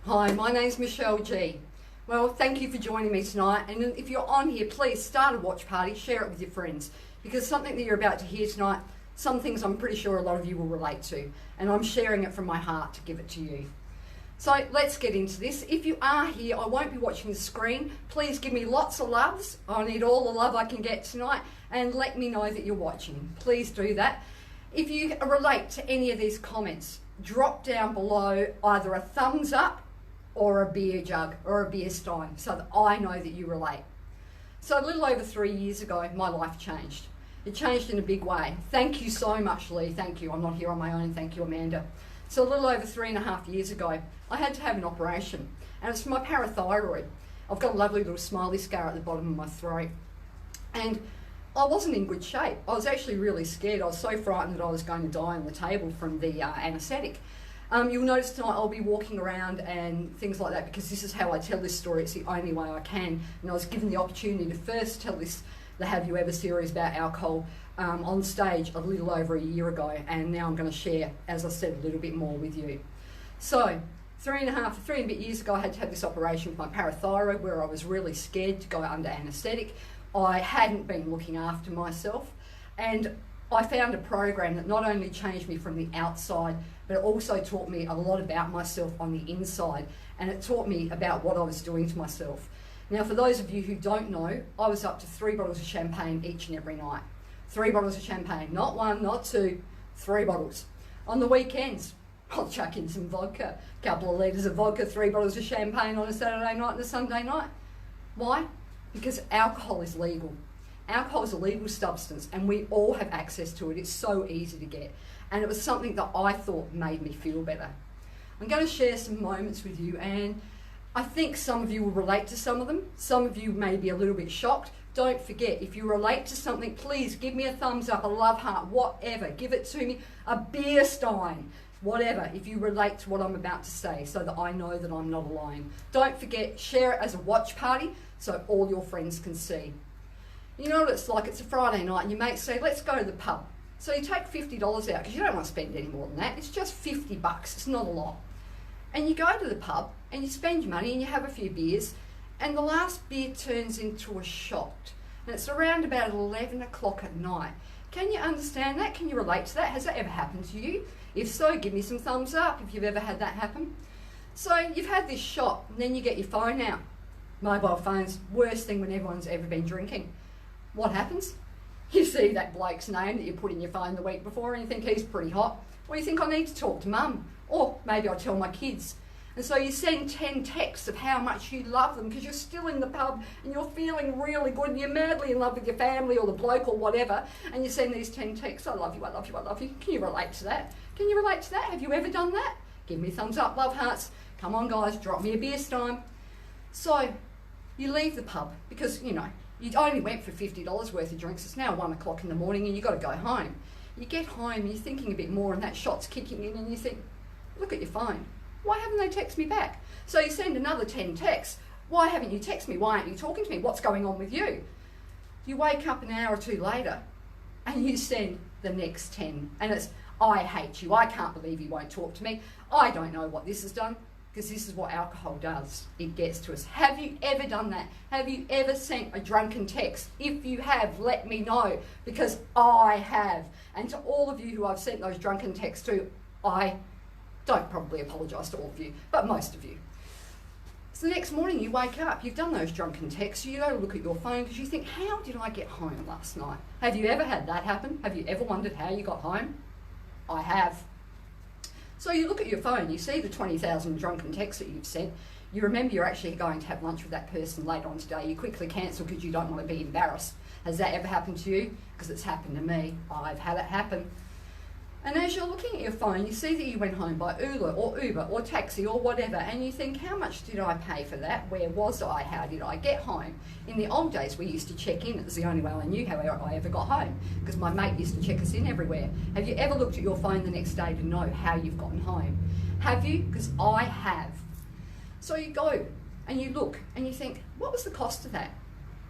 Hi, my name's Michelle G. Well, thank you for joining me tonight, and if you're on here, please start a watch party, share it with your friends, because something that you're about to hear tonight, some things I'm pretty sure a lot of you will relate to, and I'm sharing it from my heart to give it to you. So let's get into this. If you are here, I won't be watching the screen. Please give me lots of loves. I need all the love I can get tonight, and let me know that you're watching. Please do that. If you relate to any of these comments, drop down below either a thumbs up or a beer jug or a beer stein so that I know that you relate. So a little over 3 years ago, my life changed. It changed in a big way. Thank you so much, Lee. Thank you. I'm not here on my own. Thank you, Amanda. So a little over 3.5 years ago, I had to have an operation, and it's for my parathyroid. I've got a lovely little smiley scar at the bottom of my throat, and I wasn't in good shape. I was actually really scared. I was so frightened that I was going to die on the table from the anaesthetic. You'll notice tonight I'll be walking around and things like that, because this is how I tell this story. It's the only way I can. And I was given the opportunity to first tell this, the Have You Ever series about alcohol on stage a little over a year ago, and now I'm going to share, as I said, a little bit more with you. So 3 and a bit years ago, I had to have this operation with my parathyroid, where I was really scared to go under anaesthetic. I hadn't been looking after myself, and I found a program that not only changed me from the outside, but it also taught me a lot about myself on the inside, and it taught me about what I was doing to myself. Now, for those of you who don't know, I was up to 3 bottles of champagne each and every night. 3 bottles of champagne, not 1, not 2, 3 bottles. On the weekends, I'll chuck in some vodka, a couple of litres of vodka, 3 bottles of champagne on a Saturday night and a Sunday night. Why? Because alcohol is legal. Alcohol is a legal substance, and we all have access to it. It's so easy to get. And it was something that I thought made me feel better. I'm going to share some moments with you, and I think some of you will relate to some of them. Some of you may be a little bit shocked. Don't forget, if you relate to something, please give me a thumbs up, a love heart, whatever. Give it to me, a beer stein, whatever, if you relate to what I'm about to say, so that I know that I'm not alone. Don't forget, share it as a watch party so all your friends can see. You know what it's like? It's a Friday night and your mates say, let's go to the pub. So you take $50 out, because you don't want to spend any more than that. It's just $50, it's not a lot. And you go to the pub and you spend your money and you have a few beers, and the last beer turns into a shot. And it's around about 11 o'clock at night. Can you understand that? Can you relate to that? Has that ever happened to you? If so, give me some thumbs up if you've ever had that happen. So you've had this shot, and then you get your phone out. Mobile phones, worst thing when everyone's ever been drinking. What happens? You see that bloke's name that you put in your phone the week before, and you think he's pretty hot. Or you think, I need to talk to mum. Or maybe I'll tell my kids. And so you send 10 texts of how much you love them, because you're still in the pub and you're feeling really good and you're madly in love with your family or the bloke or whatever, and you send these 10 texts, I love you, I love you, I love you. Can you relate to that? Can you relate to that? Have you ever done that? Give me thumbs up, love hearts. Come on guys, drop me a beer stein. So you leave the pub because, you know, you only went for $50 worth of drinks. It's now 1 o'clock in the morning and you've got to go home. You get home and you're thinking a bit more, and that shot's kicking in, and you think, look at your phone. Why haven't they texted me back? So you send another 10 texts. Why haven't you texted me? Why aren't you talking to me? What's going on with you? You wake up an hour or two later and you send the next 10. And it's, I hate you. I can't believe you won't talk to me. I don't know what this has done, because this is what alcohol does. It gets to us. Have you ever done that? Have you ever sent a drunken text? If you have, let me know, because I have. And to all of you who I've sent those drunken texts to, I don't probably apologise to all of you, but most of you. So the next morning you wake up, you've done those drunken texts, you go to look at your phone because you think, how did I get home last night? Have you ever had that happen? Have you ever wondered how you got home? I have. So you look at your phone, you see the 20,000 drunken texts that you've sent, you remember you're actually going to have lunch with that person later on today, you quickly cancel because you don't want to be embarrassed. Has that ever happened to you? Because it's happened to me. I've had it happen. And as you're looking at your phone, you see that you went home by Uber or taxi or whatever, and you think, how much did I pay for that? Where was I? How did I get home? In the old days, we used to check in. It was the only way I knew how I ever got home, because my mate used to check us in everywhere. Have you ever looked at your phone the next day to know how you've gotten home? Have you? Because I have. So you go and you look and you think, what was the cost of that?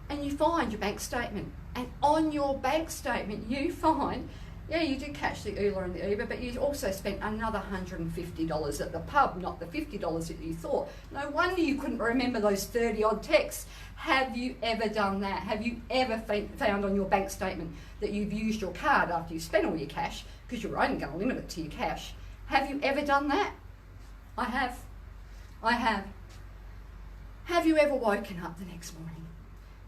And you find your bank statement. And on your bank statement, you find Yeah, you did catch the Uber and the Uber, but you also spent another $150 at the pub, not the $50 that you thought. No wonder you couldn't remember those 30 odd texts. Have you ever done that? Have you ever found on your bank statement that you've used your card after you spent all your cash, because you're only going to limit it to your cash? Have you ever done that? I have. I have. Have you ever woken up the next morning?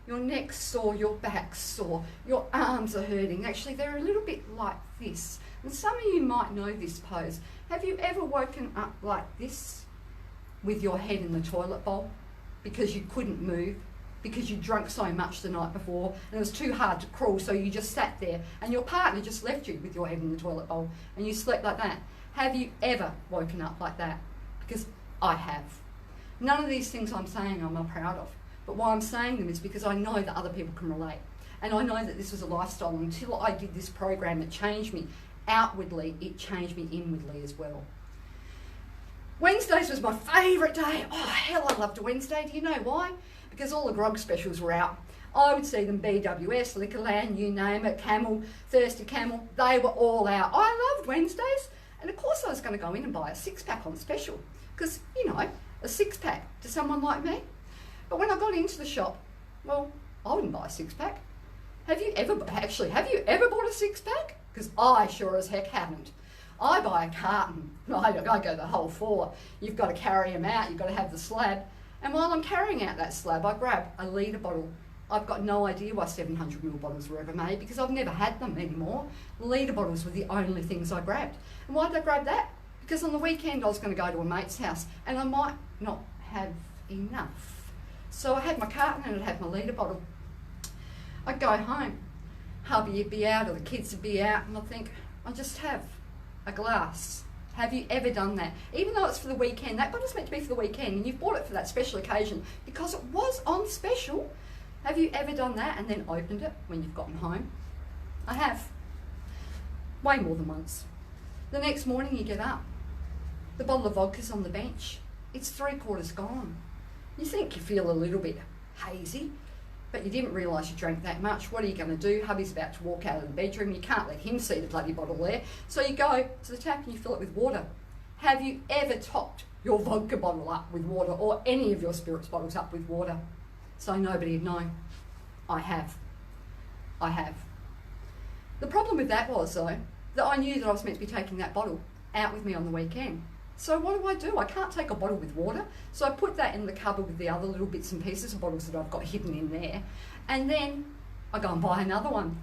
Your neck's sore, your back's sore, your arms are hurting. Actually, they're a little bit like this. And some of you might know this pose. Have you ever woken up like this with your head in the toilet bowl because you couldn't move, because you drunk so much the night before and it was too hard to crawl, so you just sat there and your partner just left you with your head in the toilet bowl and you slept like that? Have you ever woken up like that? Because I have. None of these things I'm saying I'm not proud of. But why I'm saying them is because I know that other people can relate. And I know that this was a lifestyle. Until I did this program, it changed me outwardly, it changed me inwardly as well. Wednesdays was my favourite day. Oh, hell, I loved a Wednesday. Do you know why? Because all the grog specials were out. I would see them BWS, Liquorland, you name it, Camel, Thirsty Camel. They were all out. I loved Wednesdays. And of course I was going to go in and buy a six-pack on special. Because, you know, a six-pack to someone like me. But when I got into the shop, well, I wouldn't buy a six-pack. Have you ever bought a six-pack? Because I sure as heck haven't. I buy a carton. I go the whole 4. You've got to carry them out. You've got to have the slab. And while I'm carrying out that slab, I grab a litre bottle. I've got no idea why 700ml bottles were ever made, because I've never had them anymore. Litre bottles were the only things I grabbed. And why did I grab that? Because on the weekend I was going to go to a mate's house and I might not have enough. So I had my carton and I'd have my litre bottle. I'd go home, hubby would be out or the kids would be out, and I'd think, I'll just have a glass. Have you ever done that? Even though it's for the weekend, that bottle's meant to be for the weekend and you've bought it for that special occasion because it was on special. Have you ever done that and then opened it when you've gotten home? I have. Way more than once. The next morning you get up, the bottle of vodka's on the bench. It's 3/4 gone. You think you feel a little bit hazy, but you didn't realise you drank that much. What are you going to do? Hubby's about to walk out of the bedroom. You can't let him see the bloody bottle there. So you go to the tap and you fill it with water. Have you ever topped your vodka bottle up with water, or any of your spirits bottles up with water, so nobody would know? I have. I have. The problem with that was, though, that I knew that I was meant to be taking that bottle out with me on the weekend. So what do? I can't take a bottle with water. So I put that in the cupboard with the other little bits and pieces of bottles that I've got hidden in there. And then I go and buy another one.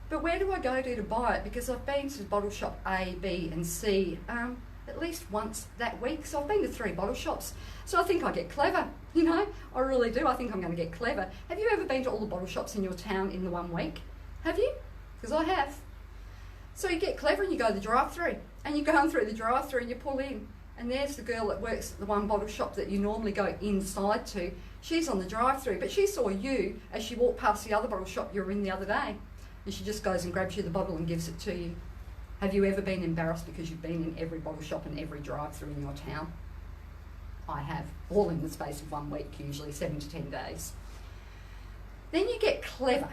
But where do I go to buy it? Because I've been to bottle shop A, B and C at least once that week. So I've been to 3 bottle shops. So I think I get clever, you know. I really do. I think I'm going to get clever. Have you ever been to all the bottle shops in your town in the 1 week? Have you? Because I have. So you get clever and you go to the drive-through. And you're going through the drive-through and you pull in. And there's the girl that works at the one bottle shop that you normally go inside to. She's on the drive-through, but she saw you as she walked past the other bottle shop you were in the other day. And she just goes and grabs you the bottle and gives it to you. Have you ever been embarrassed because you've been in every bottle shop and every drive-through in your town? I have. All in the space of 1 week, usually 7 to 10 days. Then you get clever.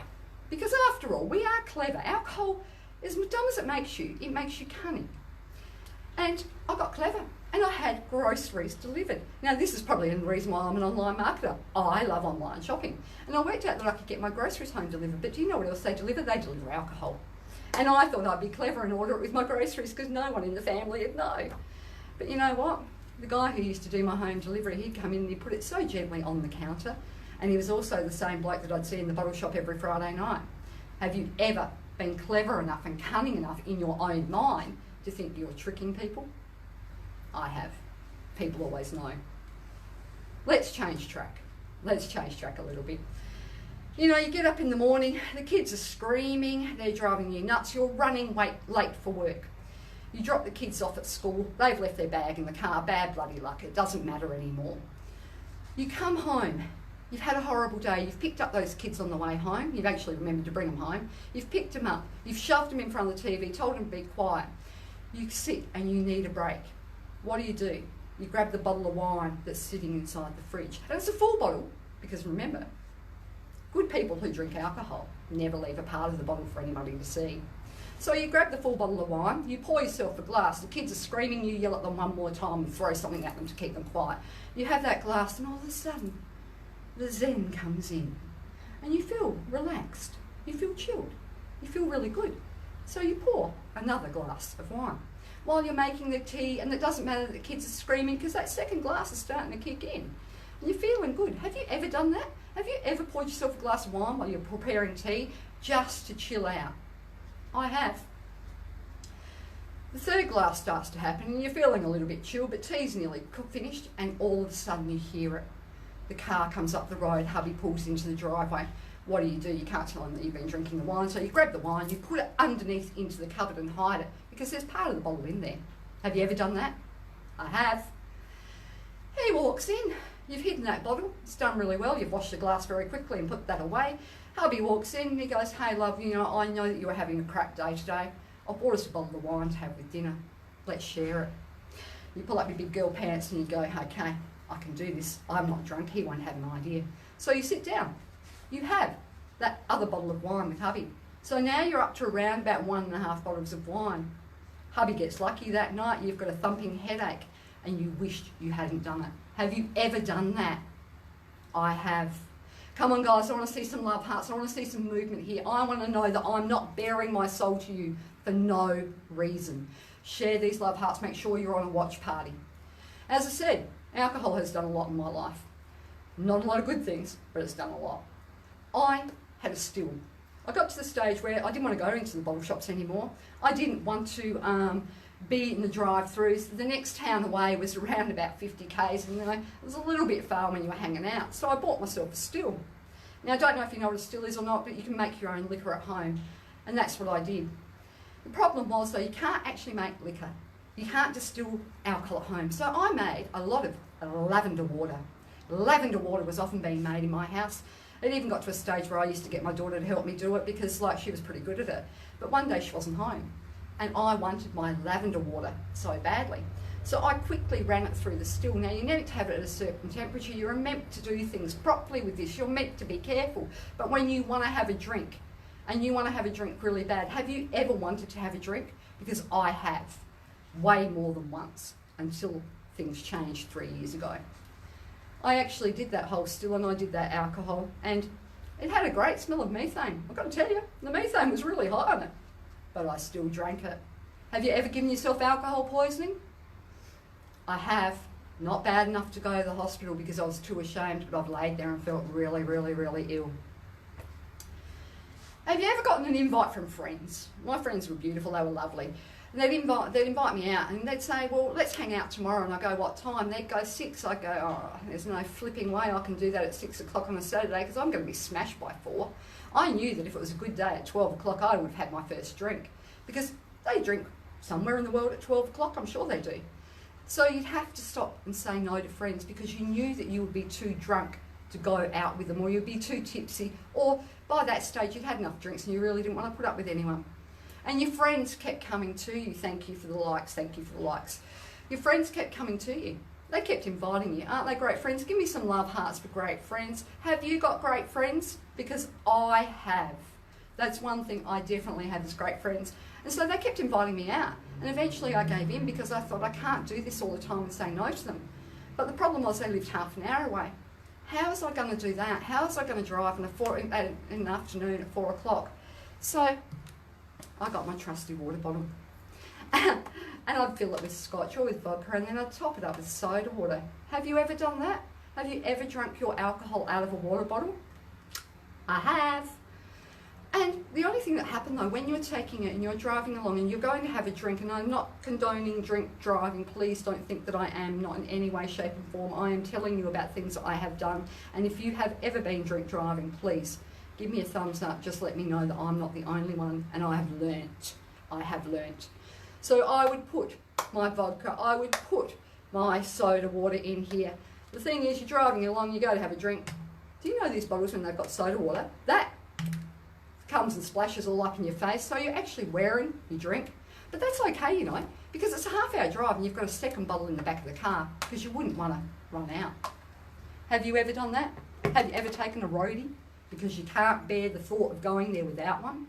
Because after all, we are clever. Alcohol, as dumb as it makes you cunning. And I got clever. And I had groceries delivered. Now, this is probably the reason why I'm an online marketer. I love online shopping. And I worked out that I could get my groceries home delivered. But do you know what else they deliver? They deliver alcohol. And I thought I'd be clever and order it with my groceries because no one in the family would know. But you know what? The guy who used to do my home delivery, he'd come in and he'd put it so gently on the counter. And he was also the same bloke that I'd see in the bottle shop every Friday night. Have you ever been clever enough and cunning enough in your own mind to think you're tricking people? I have. People always know. Let's change track. Let's change track a little bit. You know, you get up in the morning, the kids are screaming, they're driving you nuts, you're running late for work. You drop the kids off at school, they've left their bag in the car, bad bloody luck, it doesn't matter anymore. You come home, you've had a horrible day, you've picked up those kids on the way home, you've actually remembered to bring them home, you've picked them up, you've shoved them in front of the TV, told them to be quiet. You sit and you need a break. What do? You grab the bottle of wine that's sitting inside the fridge. And it's a full bottle, because remember, good people who drink alcohol never leave a part of the bottle for anybody to see. So you grab the full bottle of wine, you pour yourself a glass, the kids are screaming, you yell at them one more time and throw something at them to keep them quiet. You have that glass and all of a sudden, the zen comes in and you feel relaxed, you feel chilled, you feel really good. So you pour another glass of wine while you're making the tea, and it doesn't matter that the kids are screaming because that second glass is starting to kick in. And you're feeling good. Have you ever done that? Have you ever poured yourself a glass of wine while you're preparing tea just to chill out? I have. The third glass starts to happen and you're feeling a little bit chilled, but tea's nearly finished, and all of a sudden you hear it. The car comes up the road, hubby pulls into the driveway. What do? You can't tell him that you've been drinking the wine, so you grab the wine, you put it underneath into the cupboard and hide it, because there's part of the bottle in there. Have you ever done that? I have. He walks in, you've hidden that bottle, it's done really well, you've washed the glass very quickly and put that away. Hubby walks in, he goes, hey love, I know that you were having a crap day today. I bought us a bottle of wine to have with dinner. Let's share it. You pull up your big girl pants and you go, okay, I can do this. I'm not drunk, he won't have an idea. So you sit down. You have that other bottle of wine with hubby. So now you're up to around about 1.5 bottles of wine. Hubby gets lucky that night, you've got a thumping headache and you wished you hadn't done it. Have you ever done that? I have. Come on guys, I want to see some love hearts. I want to see some movement here. I want to know that I'm not bearing my soul to you for no reason. Share these love hearts. Make sure you're on a watch party. As I said, alcohol has done a lot in my life. Not a lot of good things, but it's done a lot. I had a still. I got to the stage where I didn't want to go into the bottle shops anymore. I didn't want to be in the drive-throughs. The next town away was around about 50 k's, and it was a little bit far when you were hanging out. So I bought myself a still. Now I don't know if you know what a still is or not, but you can make your own liquor at home, and that's what I did. The problem was though, you can't actually make liquor. You can't distill alcohol at home. So I made a lot of lavender water. Lavender water was often being made in my house. It even got to a stage where I used to get my daughter to help me do it because she was pretty good at it. But one day she wasn't home and I wanted my lavender water so badly. So I quickly ran it through the still. Now you need to have it at a certain temperature. You're meant to do things properly with this. You're meant to be careful. But when you want to have a drink, and you want to have a drink really bad, have you ever wanted to have a drink? Because I have, way more than once, until things changed 3 years ago. I actually did that whole still and I did that alcohol, and it had a great smell of methane. I've got to tell you, the methane was really high on it, but I still drank it. Have you ever given yourself alcohol poisoning? I have. Not bad enough to go to the hospital because I was too ashamed, but I've laid there and felt really, really, really ill. Have you ever gotten an invite from friends? My friends were beautiful, they were lovely. And they'd invite me out and they'd say, well, let's hang out tomorrow. And I go, what time? They'd go 6. I go, oh, there's no flipping way I can do that at 6 o'clock on a Saturday because I'm going to be smashed by 4. I knew that if it was a good day at 12 o'clock, I would have had my first drink because they drink somewhere in the world at 12 o'clock, I'm sure they do. So you'd have to stop and say no to friends because you knew that you would be too drunk to go out with them, or you'd be too tipsy, or by that stage you'd had enough drinks and you really didn't want to put up with anyone. And your friends kept coming to you. Thank you for the likes, thank you for the likes. Your friends kept coming to you. They kept inviting you. Aren't they great friends? Give me some love hearts for great friends. Have you got great friends? Because I have. That's one thing I definitely have is great friends. And so they kept inviting me out. And eventually I gave in because I thought I can't do this all the time and say no to them. But the problem was they lived half an hour away. How was I going to do that? How was I going to drive in the afternoon at 4 o'clock? So I got my trusty water bottle and I'd fill it with scotch or with vodka and then I'd top it up with soda water. Have you ever done that? Have you ever drunk your alcohol out of a water bottle? I have. And the only thing that happened though, when you're taking it and you're driving along and you're going to have a drink, and I'm not condoning drink driving, please don't think that I am, not in any way, shape and form. I am telling you about things that I have done. And if you have ever been drink driving, please give me a thumbs up, just let me know that I'm not the only one and I have learnt. I have learnt. So I would put my vodka, I would put my soda water in here. The thing is, you're driving along, you go to have a drink. Do you know these bottles when they've got soda water? That comes and splashes all up in your face, so you're actually wearing your drink. But that's okay, you know, because it's a half-hour drive and you've got a second bottle in the back of the car because you wouldn't want to run out. Have you ever done that? Have you ever taken a roadie because you can't bear the thought of going there without one?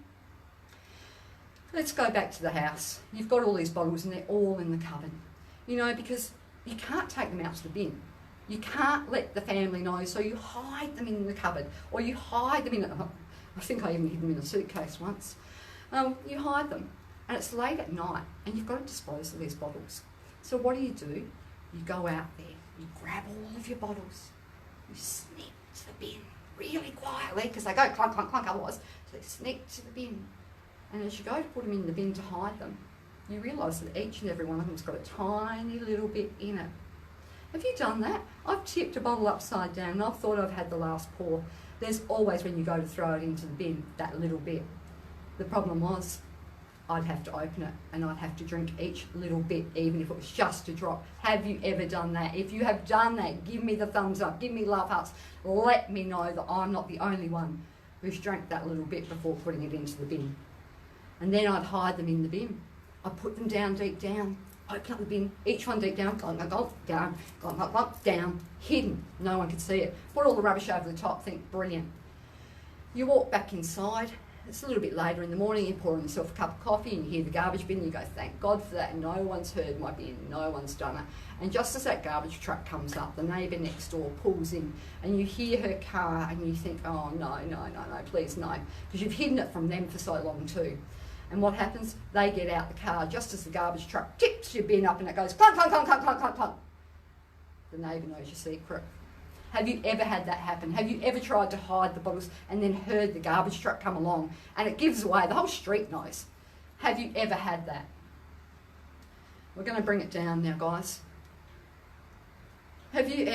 Let's go back to the house. You've got all these bottles and they're all in the cupboard. You know, because you can't take them out to the bin. You can't let the family know, so you hide them in the cupboard, or you hide them in I think I even hid them in a suitcase once. You hide them, and it's late at night, and you've got to dispose of these bottles. So what do? You go out there, you grab all of your bottles, you sneak to the bin really quietly, because they go clunk, clunk, clunk otherwise, so you sneak to the bin. And as you go to put them in the bin to hide them, you realise that each and every one of them's got a tiny little bit in it. Have you done that? I've tipped a bottle upside down and I've thought I've had the last pour. There's always, when you go to throw it into the bin, that little bit. The problem was, I'd have to open it and I'd have to drink each little bit, even if it was just a drop. Have you ever done that? If you have done that, give me the thumbs up, give me love hearts. Let me know that I'm not the only one who's drank that little bit before putting it into the bin. And then I'd hide them in the bin. I'd put them down deep down, open up the bin, each one deep down, glunk, glunk, glunk, down, glunk, glunk, glunk, down, hidden. No one could see it. Put all the rubbish over the top, think, brilliant. You walk back inside. It's a little bit later in the morning, you're pouring yourself a cup of coffee and you hear the garbage bin and you go, thank God for that, no one's heard my bin, no one's done it. And just as that garbage truck comes up, the neighbour next door pulls in and you hear her car and you think, oh no, please no, because you've hidden it from them for so long too. And what happens? They get out the car just as the garbage truck tips your bin up and it goes clunk, clunk, clunk, clunk, clunk, clunk, clunk. The neighbour knows your secret. Have you ever had that happen? Have you ever tried to hide the bottles and then heard the garbage truck come along and it gives away, the whole street knows? Have you ever had that? We're going to bring it down now, guys. Have you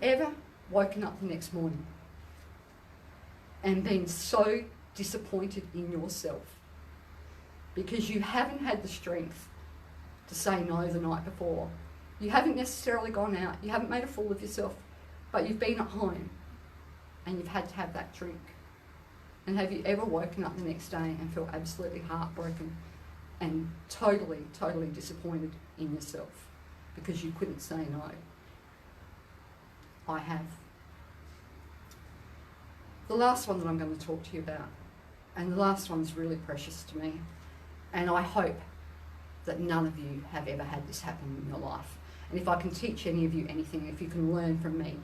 ever woken up the next morning and been so disappointed in yourself because you haven't had the strength to say no the night before? You haven't necessarily gone out, you haven't made a fool of yourself, but you've been at home and you've had to have that drink. And have you ever woken up the next day and felt absolutely heartbroken and totally disappointed in yourself because you couldn't say no? I have. The last one that I'm going to talk to you about, and the last one's really precious to me, and I hope that none of you have ever had this happen in your life. And if I can teach any of you anything, if you can learn from me,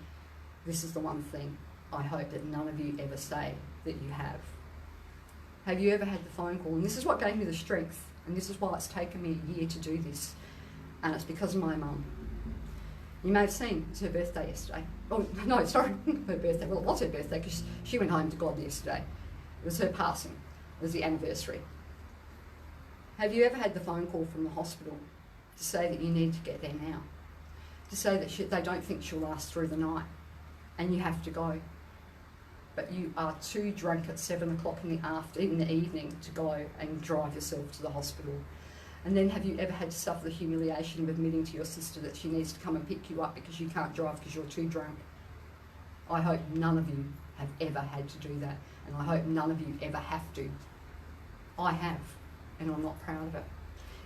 this is the one thing I hope that none of you ever say that you have. Have you ever had the phone call? And this is what gave me the strength, and this is why it's taken me a year to do this, and it's because of my mum. You may have seen, it's her birthday yesterday. Oh, no, sorry, her birthday. Well, it was her birthday because she went home to God yesterday. It was her passing. It was the anniversary. Have you ever had the phone call from the hospital to say that you need to get there now? To say that they don't think she'll last through the night and you have to go. But you are too drunk at 7 o'clock in the evening to go and drive yourself to the hospital. And then have you ever had to suffer the humiliation of admitting to your sister that she needs to come and pick you up because you can't drive because you're too drunk? I hope none of you have ever had to do that, and I hope none of you ever have to. I have, and I'm not proud of it.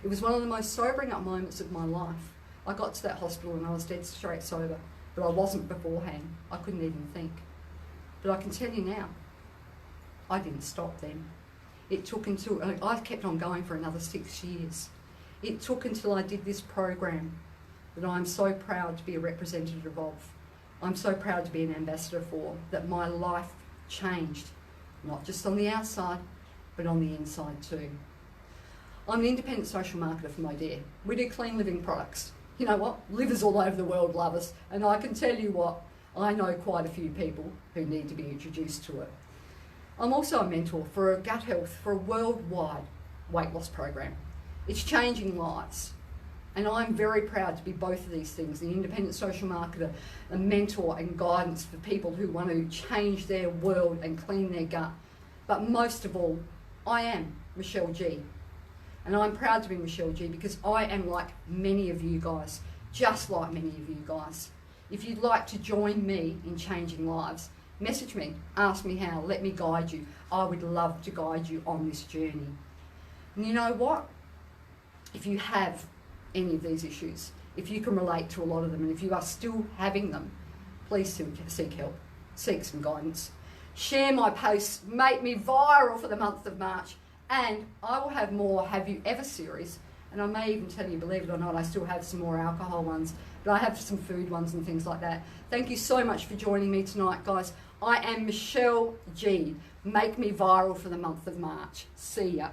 It was one of the most sobering up moments of my life. I got to that hospital and I was dead straight sober, but I wasn't beforehand. I couldn't even think. But I can tell you now, I didn't stop then. It took until, I kept on going for another 6 years. It took until I did this program that I'm so proud to be a representative of. I'm so proud to be an ambassador for, that my life changed, not just on the outside, but on the inside too. I'm an independent social marketer for Modere. We do clean living products. You know what? Livers all over the world love us, and I can tell you what, I know quite a few people who need to be introduced to it. I'm also a mentor for a gut health, for a worldwide weight loss program. It's changing lives. And I'm very proud to be both of these things, the independent social marketer, a mentor and guidance for people who want to change their world and clean their gut. But most of all, I am Michelle G. And I'm proud to be Michelle G because I am like many of you guys, just like many of you guys. If you'd like to join me in changing lives, message me, ask me how, let me guide you. I would love to guide you on this journey. And you know what? If you have any of these issues, if you can relate to a lot of them, and if you are still having them, please seek help, seek some guidance. share my posts, make me viral for the month of March, and I will have more Have You Ever series, and I may even tell you, believe it or not, I still have some more alcohol ones, but I have some food ones and things like that. Thank you so much for joining me tonight, guys. I am Michelle G. Make me viral for the month of March. See ya.